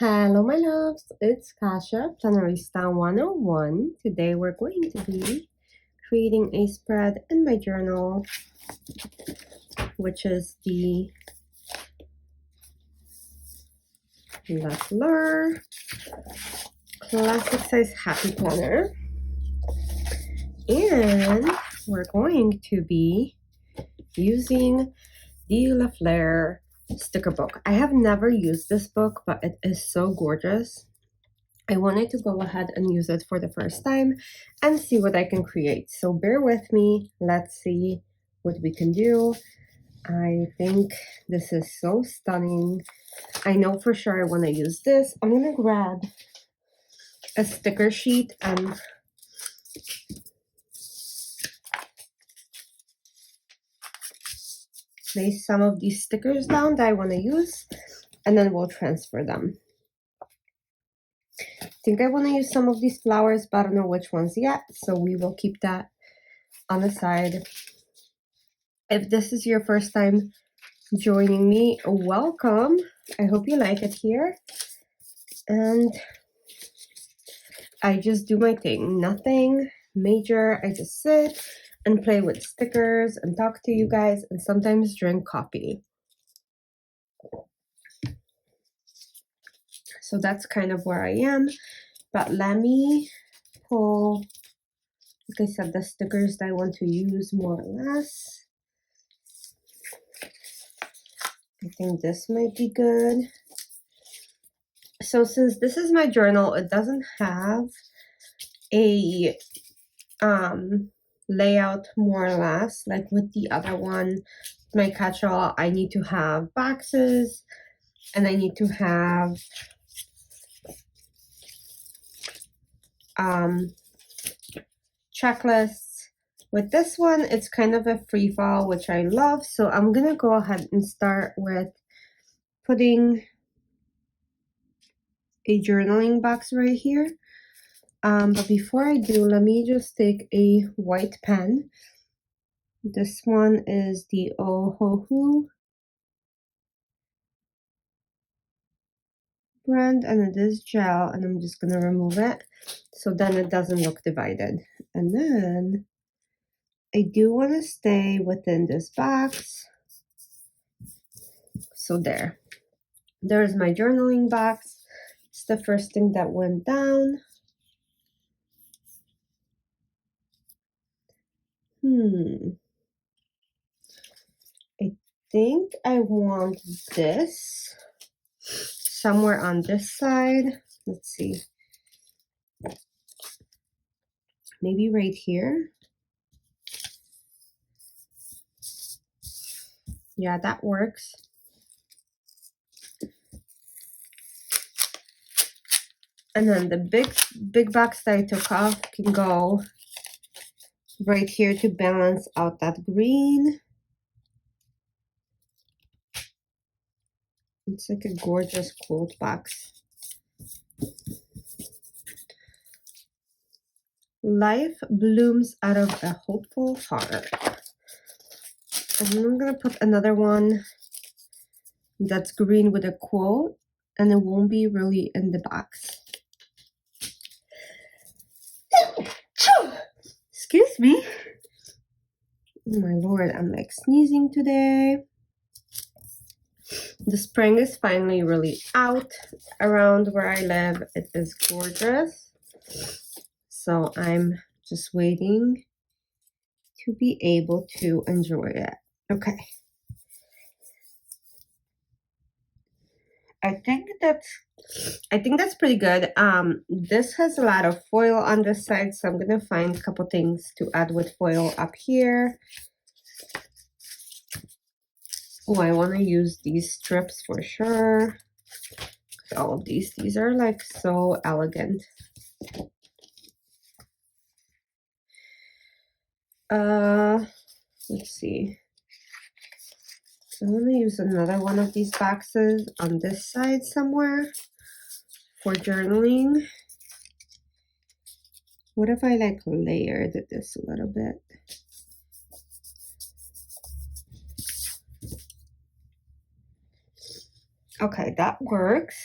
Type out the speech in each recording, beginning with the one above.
Hello, my loves. It's Kasha, Plannerista 101. Today we're going to be creating a spread in my journal, which is the Fleur Classic Size Happy Planner. And we're going to be using the Fleur sticker book. I have never used this book, but it is so gorgeous. I wanted to go ahead and use it for the first time and see what I can create. So bear with me. Let's see what we can do. I think this is so stunning. I know for sure I want to use this. I'm going to grab a sticker sheet and place some of these stickers down that I want to use, and then we'll transfer them. I think I want to use some of these flowers, but I don't know which ones yet, so we will keep that on the side. If this is your first time joining me, welcome. I hope you like it here. And I just do my thing, nothing major. I just sit and play with stickers and talk to you guys and sometimes drink coffee. So that's kind of where I am. But let me pull, like I said, the stickers that I want to use more or less. I think this might be good. So since this is my journal, it doesn't have a layout more or less like with the other one. My catch-all, I need to have boxes and I need to have checklists. With this one, it's kind of a free fall, which I love, so I'm gonna go ahead and start with putting a journaling box right here. But before I do, let me just take a white pen. This one is the Ohuhu brand, and it is gel, and I'm just gonna remove it so then it doesn't look divided. And then I do want to stay within this box. So there's my journaling box. It's the first thing that went down. I think I want this somewhere on this side. Let's see. Maybe right here. Yeah, that works. And then the big box that I took off can go right here to balance out that green. It's like a gorgeous quote box. Life blooms out of a hopeful heart. And then I'm gonna put another one that's green with a quote, and it won't be really in the box. Excuse me. Oh my lord, I'm like sneezing today. The spring is finally really out around where I live. It is gorgeous. So I'm just waiting to be able to enjoy it. Okay. I think that's pretty good. This has a lot of foil on this side, so I'm gonna find a couple things to add with foil up here. Oh, I want to use these strips for sure. All of these are like so elegant. Let's see. I'm gonna use another one of these boxes on this side somewhere for journaling. What if I like layered this a little bit? Okay, that works.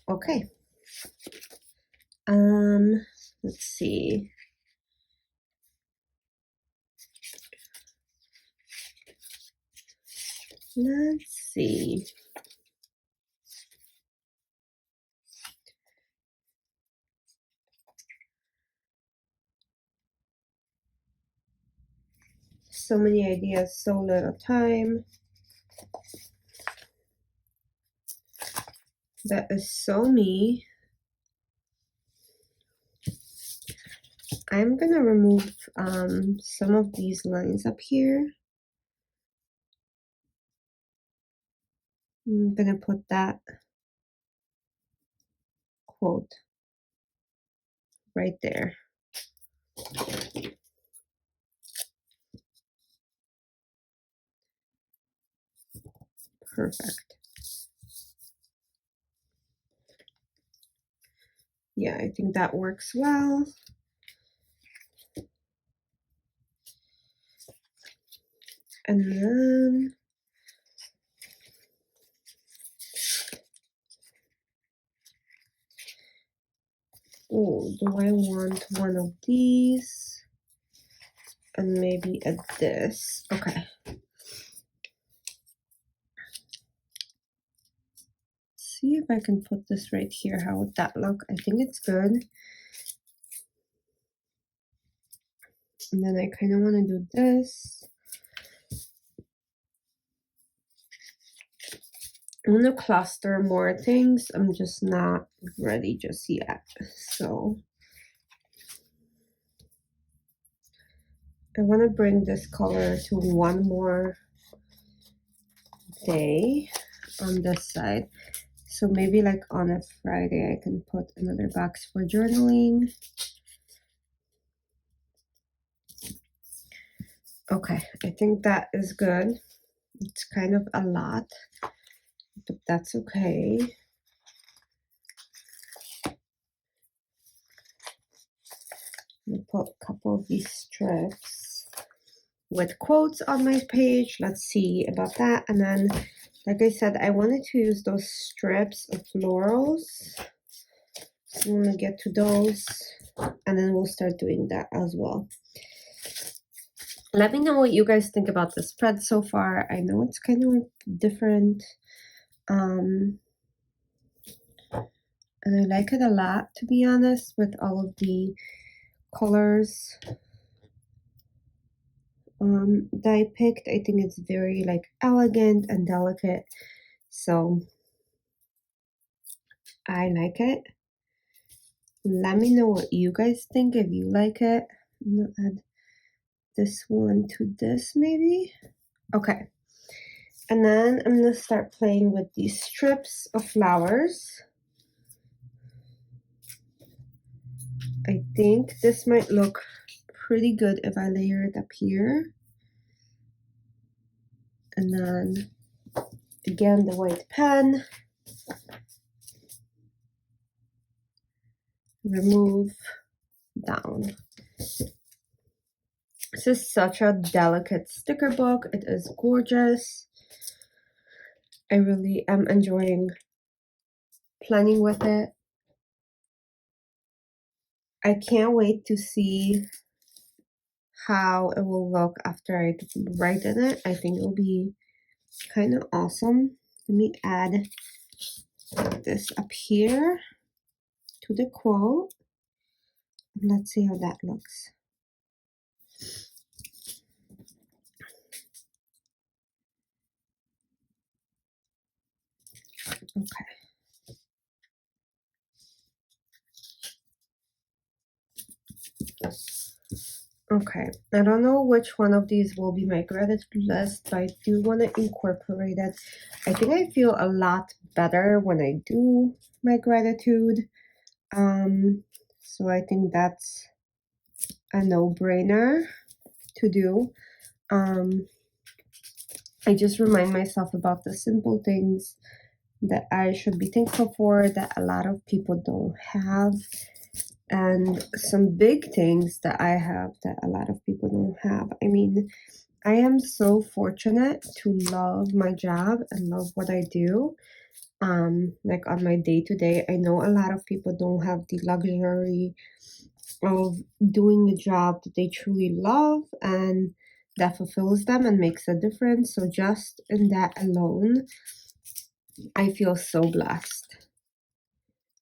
Okay. Let's see. Let's see. So many ideas, so little time. That is so me. I'm gonna remove some of these lines up here. I'm gonna put that quote right there. Perfect. Yeah, I think that works well. And then oh, do I want one of these? And maybe a this. Okay. See if I can put this right here. How would that look? I think it's good. And then I kind of want to do this. I'm going to cluster more things. I'm just not ready just yet. So I want to bring this color to one more day on this side. So maybe like on a Friday, I can put another box for journaling. Okay, I think that is good. It's kind of a lot, but that's okay. I'll put a couple of these strips with quotes on my page. Let's see about that. And then, like I said, I wanted to use those strips of florals. So I'm gonna get to those, and then we'll start doing that as well. Let me know what you guys think about the spread so far. I know it's kind of different. And I like it a lot, to be honest, with all of the colors that I picked. I think it's very like elegant and delicate. So I like it. Let me know what you guys think if you like it. I'm gonna add this one to this maybe. Okay. And then I'm gonna start playing with these strips of flowers. I think this might look pretty good if I layer it up here. And then again, the white pen. Remove down. This is such a delicate sticker book. It is gorgeous. I really am enjoying planning with it. I can't wait to see how it will look after I write in it. I think it'll be kind of awesome. Let me add this up here to the quote. Let's see how that looks. Okay. Okay, I don't know which one of these will be my gratitude list, but I do want to incorporate it. I think I feel a lot better when I do my gratitude. So I think that's a no-brainer to do. I just remind myself about the simple things that I should be thankful for that a lot of people don't have. and some big things that I have that a lot of people don't have. I mean, I am so fortunate to love my job and love what I do. Like on my day to day, I know a lot of people don't have the luxury of doing the job that they truly love and that fulfills them and makes a difference. So just in that alone, I feel so blessed.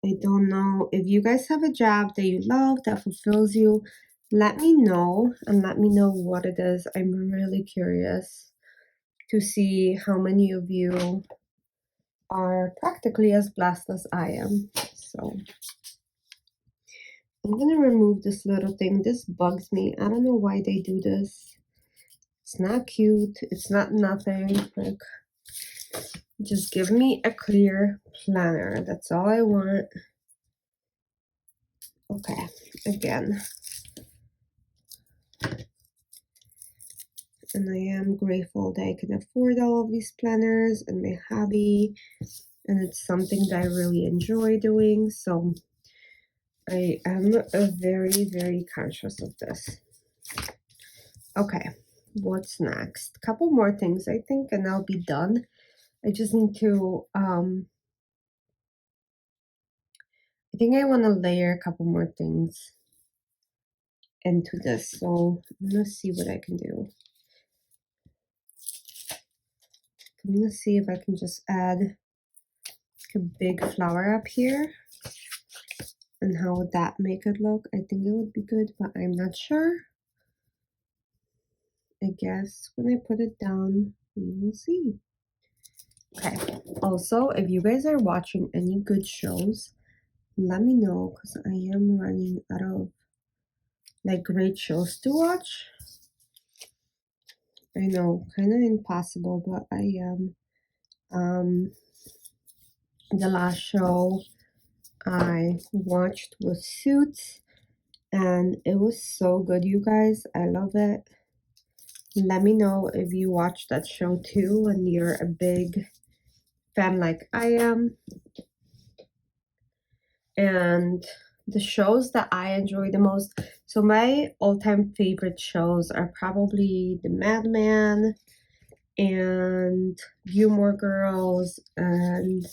I don't know if you guys have a job that you love that fulfills you. Let me know and let me know what it is. I'm really curious to see how many of you are practically as blessed as I am. So I'm gonna remove this little thing. This bugs me. I don't know why they do this. It's not cute. It's not nothing. Like, just give me a clear planner. That's all I want. Okay, again. And I am grateful that I can afford all of these planners and my hobby. And it's something that I really enjoy doing. So I am very, very conscious of this. Okay, what's next? A couple more things, I think, and I'll be done. I just need to, I think I want to layer a couple more things into this. So I'm going to see what I can do. I'm going to see if I can just add a big flower up here. And how would that make it look? I think it would be good, but I'm not sure. I guess when I put it down, we will see. Okay. Also, if you guys are watching any good shows, let me know because I am running out of like great shows to watch. I know, kind of impossible, but I am. The last show I watched was Suits, and it was so good, you guys. I love it. Let me know if you watch that show too and you're a big fan like I am. And the shows that I enjoy the most, so my all-time favorite shows are probably The Madman and Gilmore Girls, and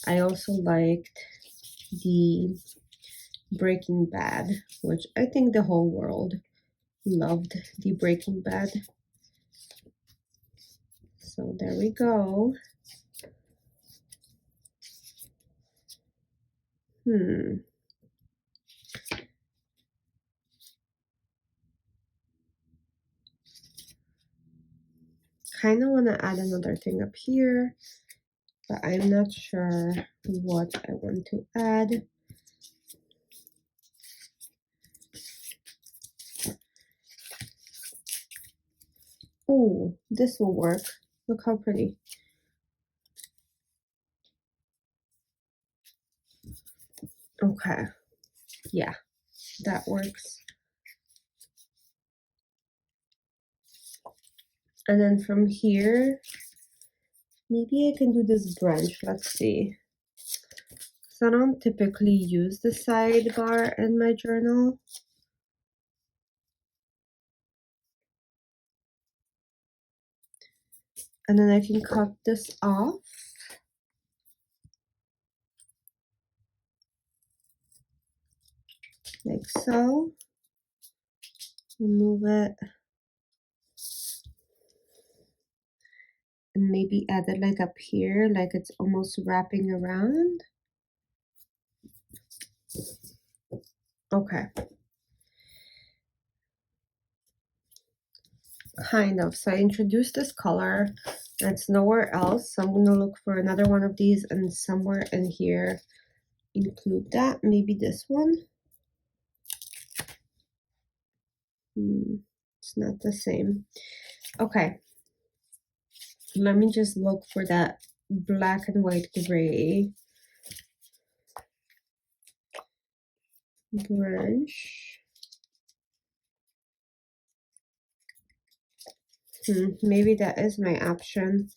I also liked the Breaking Bad, which I think the whole world loved the Breaking Bad. So there we go. Kind of want to add another thing up here, but I'm not sure what I want to add. Oh, this will work. Look how pretty. Okay, yeah, that works. And then from here, maybe I can do this branch. Let's see. So I don't typically use the sidebar in my journal. And then I can cut this off. Like so. Remove it. And maybe add it like up here, like it's almost wrapping around. Okay. Kind of. So I introduced this color. It's nowhere else. So I'm going to look for another one of these and somewhere in here include that. Maybe this one. It's not the same. Okay. Let me just look for that black and white gray branch. Maybe that is my option.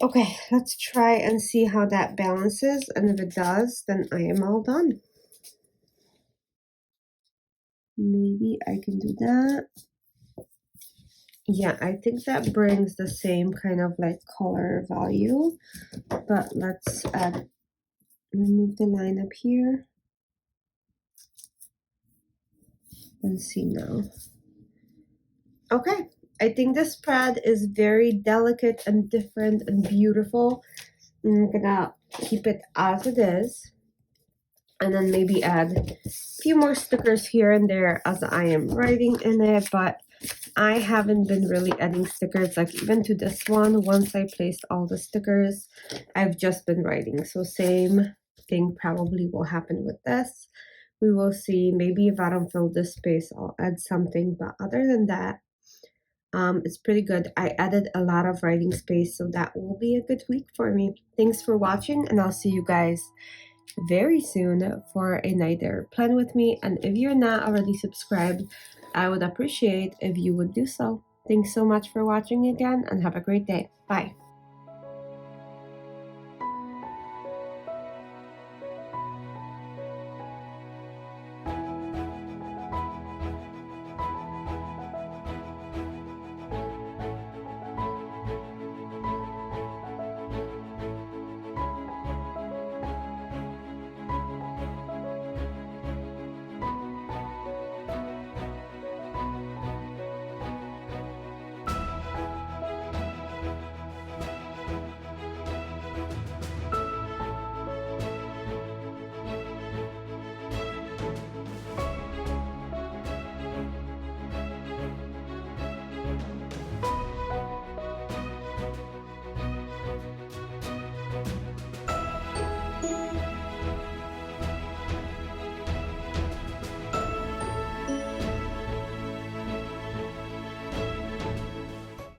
Okay, let's try and see how that balances. And if it does, then I am all done. Maybe I can do that. Yeah, I think that brings the same kind of like color value, but let's remove the line up here and see now. Okay, I think this spread is very delicate and different and beautiful. I'm gonna keep it as it is, and then maybe add a few more stickers here and there as I am writing in it, but I haven't been really adding stickers, like even to this one. Once I placed all the stickers, I've just been writing. So same thing probably will happen with this. We will see. Maybe if I don't fill this space, I'll add something. But other than that, it's pretty good. I added a lot of writing space, so that will be a good week for me. Thanks for watching, and I'll see you guys very soon for another plan with me. And if you're not already subscribed, I would appreciate if you would do so. Thanks so much for watching again, and have a great day. Bye.